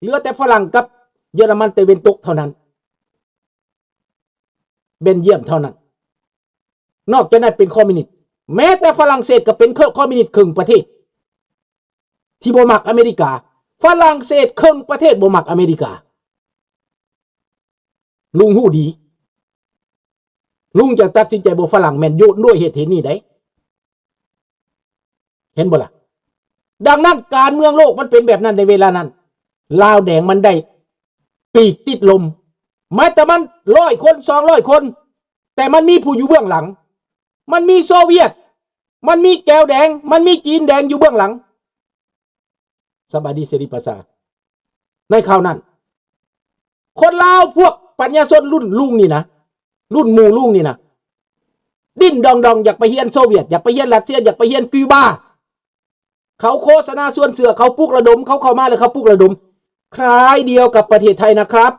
เหลือแต่ฝรั่งกับเยอรมันตะวันตกเท่านั้นเบลเยียมเท่านั้นนอกจากนั้นเป็นคอมมิวนิสต์แม้แต่ฝรั่งเศสก็เป็นคอมมิวนิสต์ครึ่งประเทศที่บ่มักอเมริกาฝรั่งเศสครึ่งประเทศบ่มักอเมริกาลุงฮู้ดีลุงจะตัดสินใจบ่ฝรั่งแม่นโยนด้วยเหตุนี้ได้เห็นบ่ล่ะดังนั้นการเมืองโลกมันเป็นแบบนั้นในเวลานั้นลาวแดงมันได้ปีกติดลมแม้แต่มัน100 คน200 คนแต่มันมีผู้อยู่เบื้องหลังมันมีโซเวียตมันมีแก้วแดงมันมีจีนแดงอยู่เบื้องหลังสบายดีเสรีภาษาในคราวนั้นคนลาวพวกปัญญาชนรุ่นลุงนี่นะรุ่นหมู่ลุงนี่นะดิ้นดองอยากไปเฮียนโซเวียตอยากไปเฮียนรัสเซียอยากไปเฮียนคิวบาเขาโฆษณาส่วนเสือเขาปลุกระดมเขาเข้ามาเลยเขาปลุกระดมคล้ายเดียวกับประเทศไทยนะครับ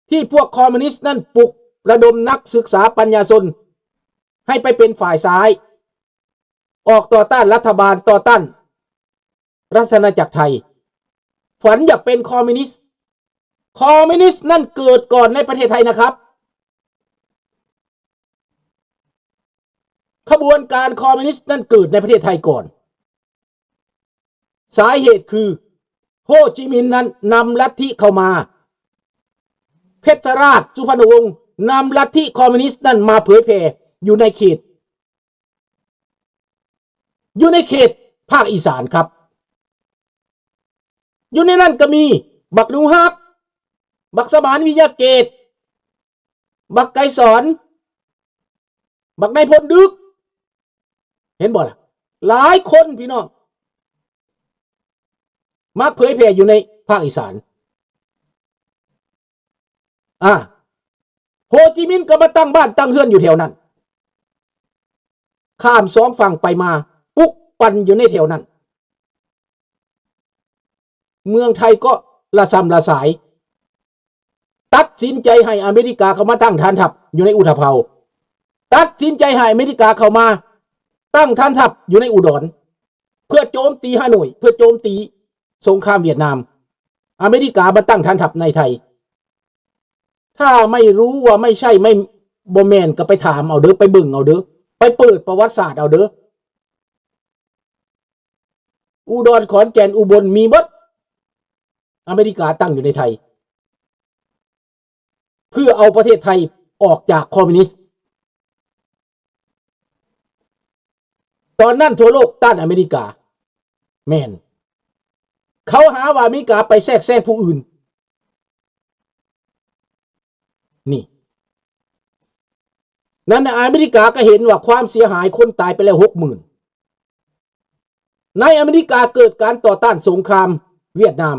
ที่พวกคอมมิวนิสต์นั่นปลุกระดมนักศึกษาปัญญาชนให้ไปเป็นฝ่ายซ้ายออกต่อต้านรัฐบาลต่อต้านรัฐอาณาจักรไทยฝันอยากเป็นคอมมิวนิสต์นั่นเกิดก่อนในประเทศไทยนะครับขบวนการคอมมิวนิสต์นั่นเกิดในประเทศไทยก่อนสาเหตุคือโฮจิมินห์นั้นนำลัทธิเข้ามาเพชรราชสุพรรณวงศ์นำลัทธิคอมมิวนิสต์นั่นมาเผยแผ่อยู่ในเขตภาคอีสานครับอยู่ในนั้นก็มีบักนูฮักบักสมานวิยาเกตบักไกรสอนบักนายพลดึกเห็นบ่ล่ะหลายคนพี่น้องมาเผยแผ่อยู่ในภาคอีสานโฮจิมินห์ก็มาตั้งบ้านตั้งเฮือนอยู่แถวนั้นข้าม2 ฝั่งไปมาปุ๊กปั่นอยู่ในแถวนั้นเมืองไทยก็ละซ้ำละสายตัดสินใจให้อเมริกาเข้ามาตั้งฐานทัพอยู่ในอุทภาวตัดสินใจให้อเมริกาเข้ามาตั้งฐานทัพอยู่ในอุดรเพื่อโจมตีฮานอยเพื่อโจมตีสงครามเวียดนามอเมริกามาตั้งฐานทัพในไทยถ้าไม่รู้ว่าไม่ใช่ไม่บ่แม่นก็ไปถามเอาเด้อไปเบิ่งเอาเด้อไปเปิดประวัติศาสตร์เอาเด้ออุดรขอนแก่นอุบลมีหมดอเมริกาตั้งอยู่ในไทยเพื่อเอาประเทศไทยออกจากคอมมิวนิสต์ตอนนั้นทั่วโลกต้านอเมริกาแม่นเขาหาว่าอเมริกาไปแทรกแซงผู้อื่นนี่นั้นอเมริกาก็เห็นว่าความเสียหายคนตายไปแล้ว 60,000ในอเมริกาเกิดการต่อต้านสงครามเวียดนา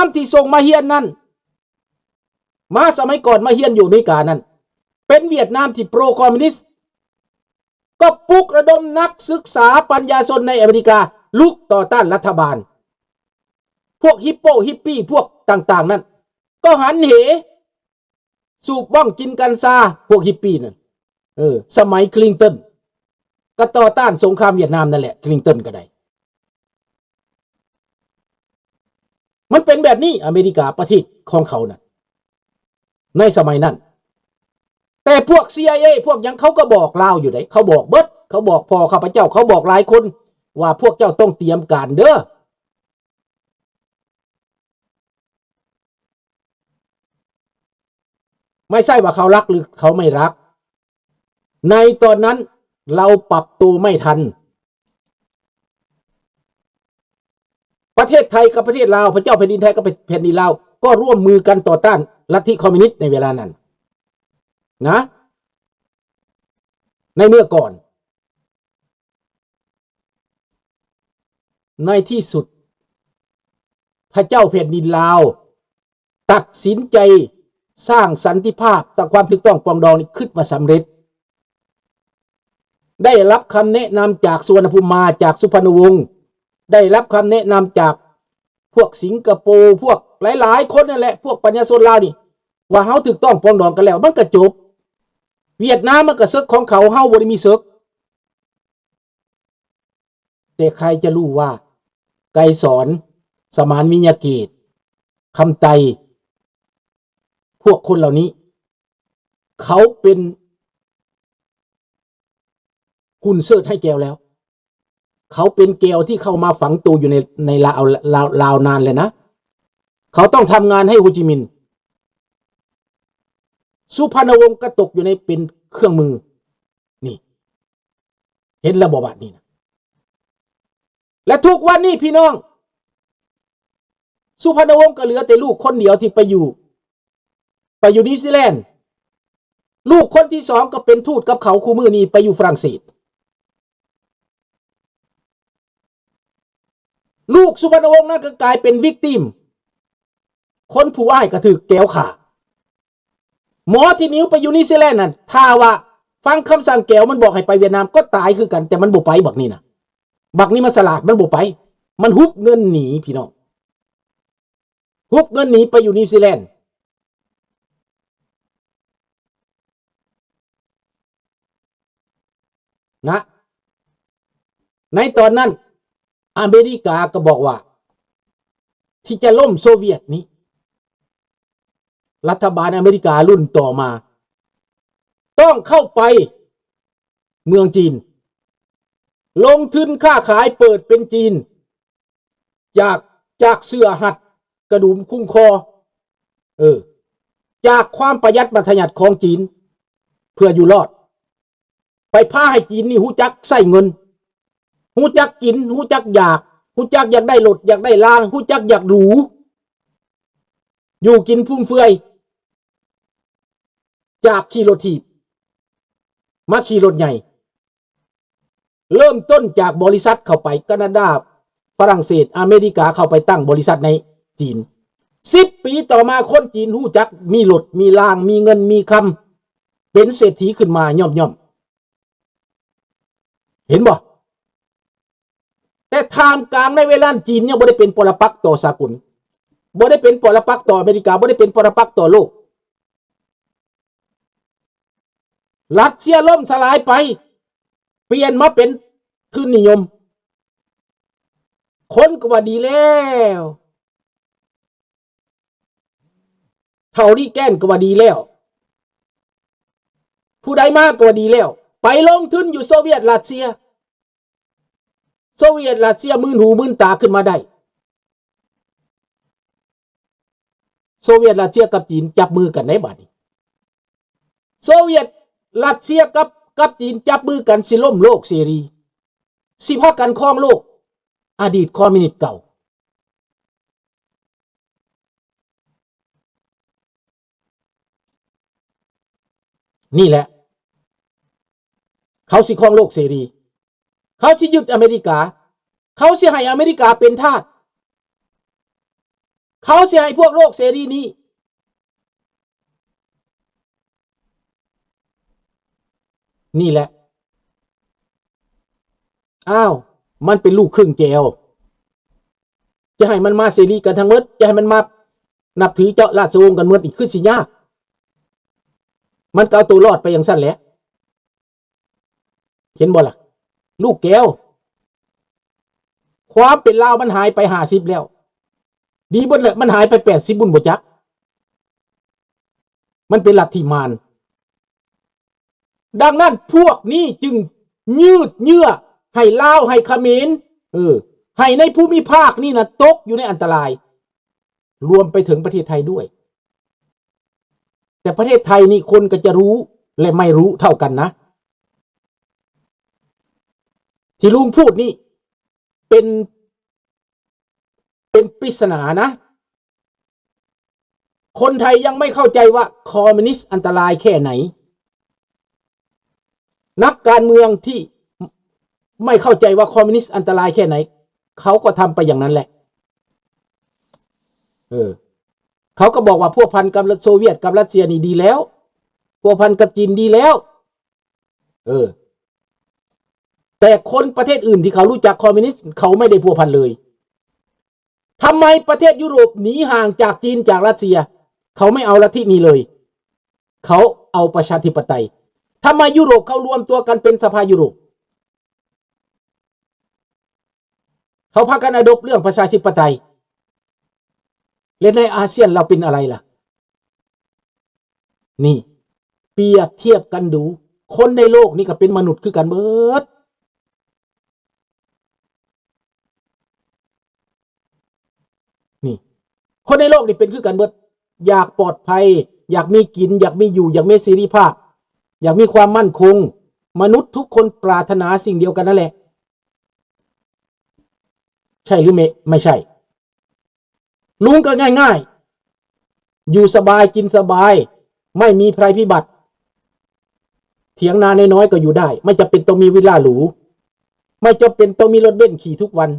มที่ส่งมาเฮียนนั่นมาสมัยก่อนมาเฮียนอยู่อเมริกานั่นเป็นเวียดนามที่โปรคอมมิวนิสต์ก็ปลุกระดมนักศึกษาปัญญาชนในอเมริกาลุกต่อต้านรัฐบาลพวกฮิปปี้พวกต่างๆนั่นก็หันเหสูบบ้องกินกัญชาพวกฮิปปี้นั่นสมัยคลินตันก็ต่อต้านสงครามเวียดนามนั่นแหละคลินตันก็ได้มันเป็นแบบนี้อเมริกาประเทศของเขาน่ะในสมัยนั้นแต่พวก CIA พวกยังเขาก็บอกลาวอยู่ไหนเขาบอกเบิดเขาบอกพอข้าพเจ้าเขาบอกหลายคนว่าพวกเจ้าต้องเตรียมการเด้อไม่ใช่ว่าเขารักหรือเขาไม่รักในตอนนั้นเราปรับตัวไม่ทันประเทศไทยกับประเทศลาวพระเจ้าแผ่นดินไทยกับแผ่นดินลาวก็ร่วมมือกันต่อต้านลัทธิคอมมิวนิสต์ในเวลานั้นนะในเมื่อก่อนในที่สุดพระเจ้าแผ่นดินลาวตัดสินใจสร้างสันติภาพสร้างความถูกต้องปรองดองนี้ขึ้นมาสำเร็จได้รับคำแนะนำจากสุวรรณภูมิมาจากสุพรรณวงศ์ได้รับคำแนะนำจากพวกสิงคโปร์พวกหลายๆคนนั่นแหละพวกปัญญาชนลาวนี่ว่าเฮาถูกต้องปรองดองกันแล้วมันก็จบเวียดนามมันก็ซึกของเขาเฮาบ่ได้มีซึกแต่ใครจะรู้ว่า ไกรสอนสมานวิญญาเกตคำไตพวกคนเหล่านี้เขาเป็นหุ่นเสิร์ชให้แก้วแล้วเขาเป็นแก้วที่เข้ามาฝังตัวอยู่ในลาวนานเลยนะเขาต้องทำงานให้โฮจิมินห์สุพรรณวงศ์ก็ตกอยู่ในเป็นเครื่องมือนี่เห็นระบบบนี้นะและทุกวันนี้พี่น้องสุพรรณวงศ์ก็เหลือแต่ลูกคนเดียวที่ไปอยู่นิวซีแลนด์ลูกคนที่สองก็เป็นทูตกับเขาคู่มือนี้ไปอยู่ฝรั่งเศสลูกสุพรรณวงศ์นั้นก็กลายเป็นวิกติมคนผู้อ้ายก็ถือแก้วขาหมอที่นิ้วไปอยู่นิวซีแลนด์นั่นถ้าว่าฟังคำสั่งแก้วมันบอกให้ไปเวียดนามก็ตายคือกันแต่มันบ่ไปบักนี่นะบักนี่มันสลาดมันบ่ไปมันฮุบเงินหนีพี่น้องฮุบเงินหนีไปอยู่นิวซีแลนด์นะในตอนนั้นอเมริกาก็บอกว่าที่จะล่มโซเวียตนี้รัฐบาลอเมริการุ่นต่อมาต้องเข้าไปเมืองจีนลงทุนค้าขายเปิดเป็นจีนจากเสื้อหัดกระดุมคุ้งคอจากความประหยัดมัธยัติของจีนเพื่ออยู่รอดไปพาให้จีนนี่หูจักใส่เงินหูจักกินหูจักอยากได้รถอยากได้ลางหูจักอยากหรูอยู่กินฟุ่มเฟือยจากขี่รถถีบมาขี่รถใหญ่เริ่มต้นจากบริษัทเข้าไปแคนาดาฝรั่งเศสอเมริกาเข้าไปตั้งบริษัทในจีน10 ปีต่อมาคนจีนหูจักมีรถมีลางมีเงินมีคำเป็นเศรษฐีขึ้นมาย่อมเห็นบ่แต่ท่ามกลางในเวลาจีนยังบ่ได้เป็นปรปักษ์ต่อสากลบ่ได้เป็นปรปักษ์ต่ออเมริกาบ่ได้เป็นปรปักษ์ต่อโลกรัสเซียล่มสลายไปเปลี่ยนมาเป็นทุนนิยมคนก็ว่าดีแล้วเท่านี้แก้นก็ว่าดีแล้วผู้ใดมากก็ว่าดีแล้วไปลงทุนอยู่โซเวียตรัสเซียมื่นหูมื่นตาขึ้นมาได้โซเวียตรัสเซียกับจีนจับมือกันในบัดนี้โซเวียตรัสเซียกับจีนจับมือกันสิล่มโลกเสรีสิพากันครองโลกอดีตคอมมิวนิสต์เก่านี่แหละเขาสิครองโลกเสรีเขาสิยึดอเมริกาเขาสิให้อเมริกาเป็นทาสเขาสิให้พวกโลกเสรีนี้นี่แหละอ้าวมันเป็นลูกครึ่งแก้วจะให้มันมาเสรีกันทั้งหมดจะให้มันมานับถือเจ้าราชวงศ์กันหมดอีกคือสิยากมันก็เอาตัวรอดไปอย่างสั้นแหละเห็นบ่ล่ะลูกแก้วความเป็นลาวมันหายไป50แล้วดีบ่เลยมันหายไป80บุญบ่จักมันเป็นลัทธิมารดังนั้นพวกนี้จึงยืดเยื้อให้ลาวให้เขมรให้ในภูมิภาคนี่นะตกอยู่ในอันตรายรวมไปถึงประเทศไทยด้วยแต่ประเทศไทยนี่คนก็จะรู้และไม่รู้เท่ากันนะที่ลุงพูดนี่เป็นปริศนานะคนไทยยังไม่เข้าใจว่าคอมมิวนิสต์อันตรายแค่ไหนนักการเมืองที่ไม่เข้าใจว่าคอมมิวนิสต์อันตรายแค่ไหนเขาก็ทำไปอย่างนั้นแหละเขาก็บอกว่าพวกพันกับโซเวียตกับรัสเซียนี่ดีแล้วพวกพันกับจีนดีแล้วแต่คนประเทศอื่นที่เขารู้จักคอมมิวนิสต์เขาไม่ได้พัวพันเลยทำไมประเทศยุโรปหนีห่างจากจีนจากรัสเซียเขาไม่เอาลัทธินี้เลยเขาเอาประชาธิปไตยทำไมยุโรปเขารวมตัวกันเป็นสภายุโรป เขาพากันอดบเรื่องประชาธิปไตยและในอาเซียนเราเป็นอะไรล่ะนี่เปรียบเทียบกันดูคนในโลกนี่ก็เป็นมนุษย์คือกันเบิดนี่คนในโลกนี่เป็นคือกันเบิดอยากปลอดภัยอยากมีกินอยากมีอยู่อยากมีเสรีภาพอยากมีความมั่นคงมนุษย์ทุกคนปรารถนาสิ่งเดียวกันนั่นแหละใช่หรือไม่ใช่ลุงก็ง่ายๆอยู่สบายกินสบายไม่มีภัยพิบัติเถียงนาน้อยๆก็อยู่ได้ไม่จำเป็นต้องมีวิลล่าหรูไม่จำเป็นต้องมีรถเบนซ์ขี่ทุกวัน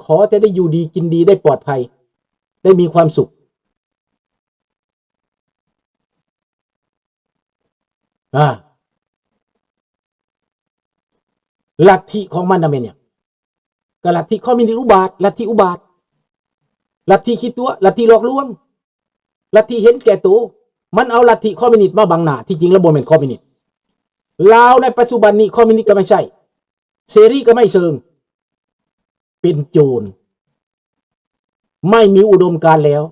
ขอแต่ได้อยู่ดีกินดีได้ปลอดภัยได้มีความสุขลัทธิของมันน่ะเนี่ยก็ลัทธิคอมมิวนิสต์อุบาทลัทธิอุบาทลัทธิคิดตัวลัทธิหลอกลวงลัทธิเห็นแก่ตัวมันเอาลัทธิคอมมิวนิสต์มาบังหน้าที่จริงแล้วบ่แม่นคอมมิวนิสต์ลาวในปัจจุบันนี้คอมมิวนิสต์ก็ไม่ใช่เสรีก็ไม่เชิงเป็นโจรไม่มีอุดมการณ์แล้ว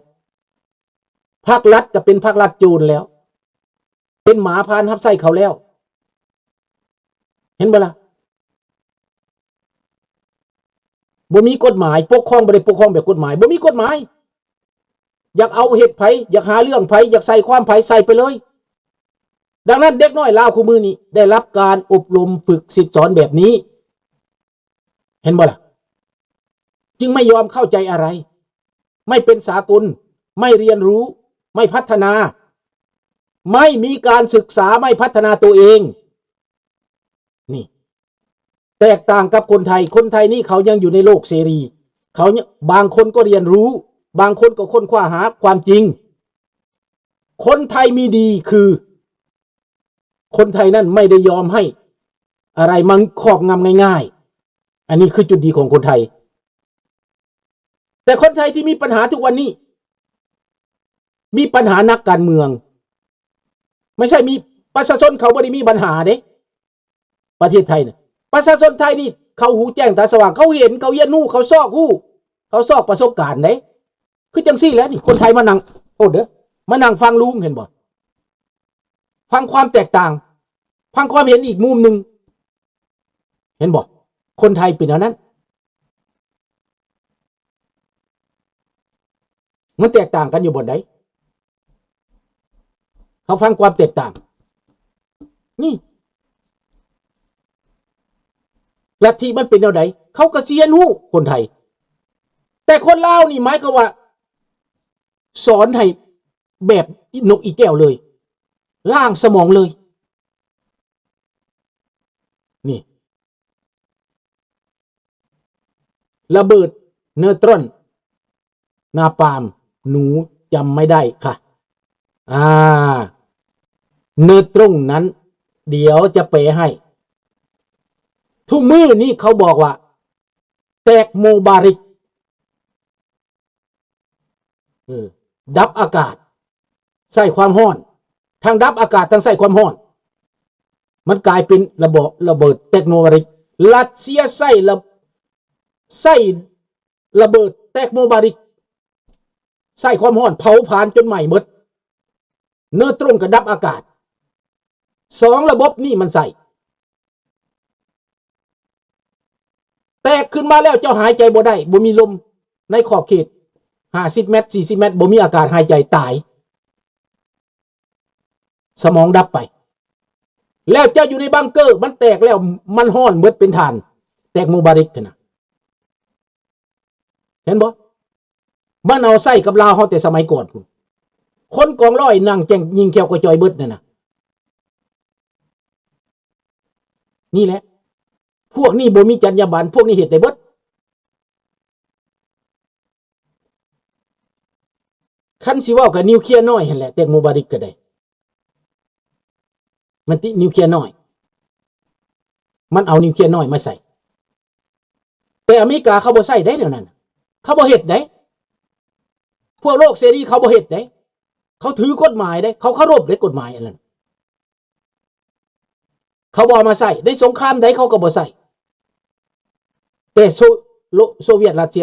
พรรครัฐก็เป็นพรรครัฐโจรแล้วเป็นหมาพานทับไส้เขาแล้วเห็นบ่ล่ะบ่มีกฎหมายปกครองบ่ได้ปกครองแบบกฎหมายบ่มีกฎหมายอยากเอาเหตุไผอยากหาเรื่องไผอยากใส่ความไผใส่ไปเลยดังนั้นเด็กน้อยลาวคู่มือนี้ได้รับการอบรมฝึกสิทธิสอนแบบนี้เห็นบ่ล่ะจึงไม่ยอมเข้าใจอะไรไม่เป็นสากลไม่เรียนรู้ไม่พัฒนาไม่มีการศึกษาไม่พัฒนาตัวเองนี่แตกต่างกับคนไทยคนไทยนี่เขายังอยู่ในโลกเสรีเขาเนี่ยบางคนก็เรียนรู้บางคนก็ค้นคว้าหาความจริงคนไทยมีดีคือคนไทยนั่นไม่ได้ยอมให้อะไรมันครอบงำง่ายๆอันนี้คือจุดดีของคนไทยแต่คนไทยที่มีปัญหาทุกวันนี้มีปัญหานักการเมืองไม่ใช่มีประชาชนเขาไม่ได้มีปัญหาเด้ประเทศไทยเนี่ยประชาชนไทยนี่เขาหูแจ้งตาสว่างเขาเห็นเขาเย็นหูเขาซอกหูเขาซอกประสบการณ์เด้คือจังซี่แล้วนี่คนไทยมานั่งโอ้เด้อมานั่งฟังลุงเห็นบ่ฟังความแตกต่างฟังความเห็นอีกมุมหนึ่งเห็นบ่คนไทยเป็นอย่างนั้นมันแตกต่างกันอยู่บนไหนเขาฟังความแตกต่างนี่ลัทธิมันเป็นแนวไหนเขาก็เสียนหูคนไทยแต่คนลาวนี่หมายความว่าสอนให้แบบนกอีแก้วเลยล่างสมองเลยนี่ระเบิดเนอร์ตรอนนาปาล์มหนูจำไม่ได้ค่ะเนอร์ตรงนั้นเดี๋ยวจะแปลให้ทุกมือนี่เขาบอกว่าแตกโมบาริกดับอากาศใส่ความร้อนทั้งดับอากาศทั้งใส่ความร้อนมันกลายเป็นระเบิดแตกโมบาริกรัสเซียใส่ระเบิดแตกโมบาริกใส่ความร้อนเผาผลาญจนใหม่หมดเนื้อตรงกับดับอากาศสองระบบนี่มันใส่แตกขึ้นมาแล้วเจ้าหายใจบ่ได้บ่มีลมในขอบเขต50 เมตร40 เมตรบ่มีอากาศหายใจตายสมองดับไปแล้วเจ้าอยู่ในบังเกอร์มันแตกแล้วมันห้อนเบิดเป็นฐานแตกโมบาริกนะเห็นบ่มันเอาใส่กับลาวเฮาแต่สมัยก่อนคนกองร้อยนั่งแจ้งยิงแควกระจอยเบิดนั่นน่ะนี่แหละพวกนี้บ่มีจรรยาบรรณพวกนี้เฮ็ดได้เบิดคันสิเว้ากับนิวเคลียร์น้อยหั่นแหละแตกโมบาริกก็ได้มันตินิวเคลียร์น้อยมันเอานิวเคลียร์น้อยมาใส่แต่อเมริกาเขาบ่ใส่ได้เดี๋ยวนั้นเขาบ่เฮ็ดได้พวกโลกเสรีเขาบ่เฮ็ดได้เขาถือกฎหมายได้เขาเคารพในกฎหมายอันนั้นเขาบ่มาใส่ในสงครามใดเขาก็บ่ใส่ แต่โซเวียตรัสเซีย